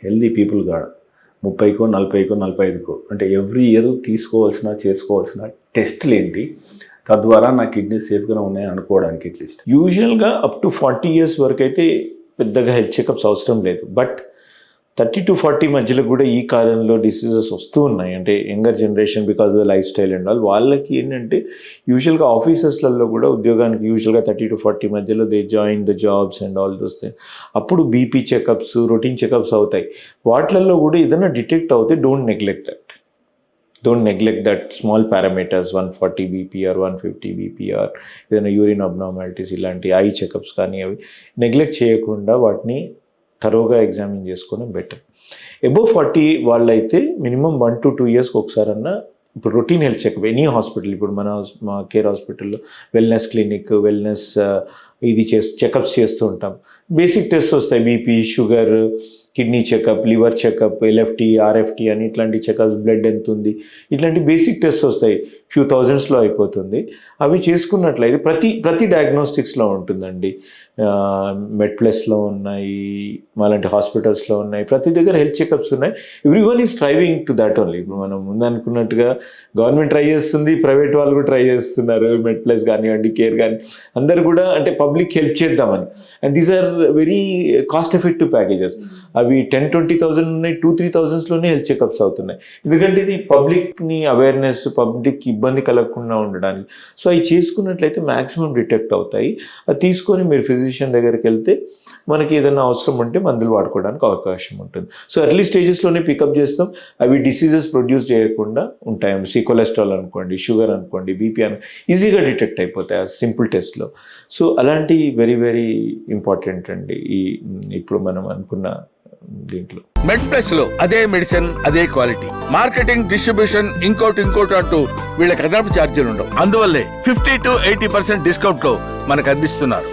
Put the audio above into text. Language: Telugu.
హెల్దీ పీపుల్ కాడ 30కో 40కో 45కో అంటే ఎవ్రీ ఇయర్ చేసుకోవాల్సిన టెస్టులు ఏంటి, తద్వారా నా కిడ్నీ సేఫ్గానే ఉన్నాయి అనుకోవడానికి అట్లీస్ట్? యూజువల్గా అప్ టు 40 years వరకు అయితే పెద్దగా హెల్త్ చెకప్స్ అవసరం లేదు. బట్ 30 to 40 మధ్యలో కూడా ఈ కాలంలో డిసీజెస్ వస్తూ ఉన్నాయి. అంటే younger generation because of life style and all, వాళ్ళకి ఏంటంటే యూజువల్గా ఆఫీసెస్లలో కూడా ఉద్యోగానికి యూజువల్గా 30 to 40 మధ్యలో they join the jobs and all those things. అప్పుడు బీపీ చెకప్స్, రొటీన్ చెకప్స్ అవుతాయి. వాటిలలో కూడా ఏదైనా డిటెక్ట్ అవుతే don't neglect that small parameters, 140 BP or 150 BP or ఏదైనా యూరిన్ అబ్నార్మాలిటీస్, ఇలాంటి ఐ చెకప్స్ కానీ అవి నెగ్లెక్ట్ చేయకుండా వాటిని థరోగా ఎగ్జామిన్ చేసుకోవడం బెటర్. అబోవ్ 40 వాళ్ళైతే మినిమం 1 to 2 yearsకి ఒకసారన్నా ఇప్పుడు routine health checkup any hospital, ఇప్పుడు మా కేర్ హాస్పిటల్లో వెల్నెస్ క్లినిక్, వెల్నెస్ ఇది చెకప్స్ చేస్తూ ఉంటాం. బేసిక్ టెస్ట్ వస్తాయి, BP, sugar, kidney checkup, liver checkup, LFT, RFT అని ఇట్లాంటి చెకప్స్, బ్లడ్ ఎంత ఉంది, ఇట్లాంటి బేసిక్ టెస్ట్ వస్తాయి. ఫ్యూ థౌజండ్స్లో అయిపోతుంది. అవి చేసుకున్నట్లయితే ప్రతి డయాగ్నోస్టిక్స్లో ఉంటుందండి. మెడ్ప్లస్లో ఉన్నాయి, మాలాంటి హాస్పిటల్స్లో ఉన్నాయి, ప్రతి దగ్గర హెల్త్ చెకప్స్ ఉన్నాయి. Everyone is ట్రైవింగ్ to that only. ఇప్పుడు మనం ముందు అనుకున్నట్టుగా గవర్నమెంట్ ట్రై చేస్తుంది, ప్రైవేట్ వాళ్ళు కూడా ట్రై చేస్తున్నారు. మెడ్ప్లస్ కానివ్వండి, కేర్ కానీ, అందరు కూడా అంటే పబ్లిక్ హెల్ప్ చేద్దామని. And these are very cost effective packages. అవి 10-20,000 ఉన్నాయి, 2-3,000లోనే హెల్త్ చెకప్స్ అవుతున్నాయి. ఎందుకంటే ఇది పబ్లిక్ని అవేర్నెస్, పబ్లిక్కి ఇబ్బంది కలగకుండా ఉండడానికి. సో అవి చేసుకున్నట్లయితే మ్యాక్సిమం డిటెక్ట్ అవుతాయి. అది తీసుకొని మీరు ఫిజిషియన్ దగ్గరికి వెళ్తే మనకి ఏదైనా అవసరం ఉంటే మందులు వాడుకోవడానికి అవకాశం ఉంటుంది. సో ఎర్లీ స్టేజెస్లోనే పికప్ చేస్తాం. అవి డిసీజెస్ ప్రొడ్యూస్ చేయకుండా ఉంటాయి. కొలెస్ట్రాల్ అనుకోండి, షుగర్ అనుకోండి, బీపీ ఈజీగా డిటెక్ట్ అయిపోతాయి ఆ సింపుల్ టెస్ట్లో. సో అలాంటి వెరీ వెరీ ఇంపార్టెంట్ అండి ఇప్పుడు మనం అనుకున్న దీంట్లో. మెడ్ప్లస్ లో అదే మెడిసిన్, అదే క్వాలిటీ, మార్కెటింగ్, డిస్ట్రిబ్యూషన్, ఇంకోటి అంటూ వీళ్ళకి అదనపు ఛార్జీలు ఉండవు. అందువల్లే 50 to 80% డిస్కౌంట్ లో మనకు అందిస్తున్నారు.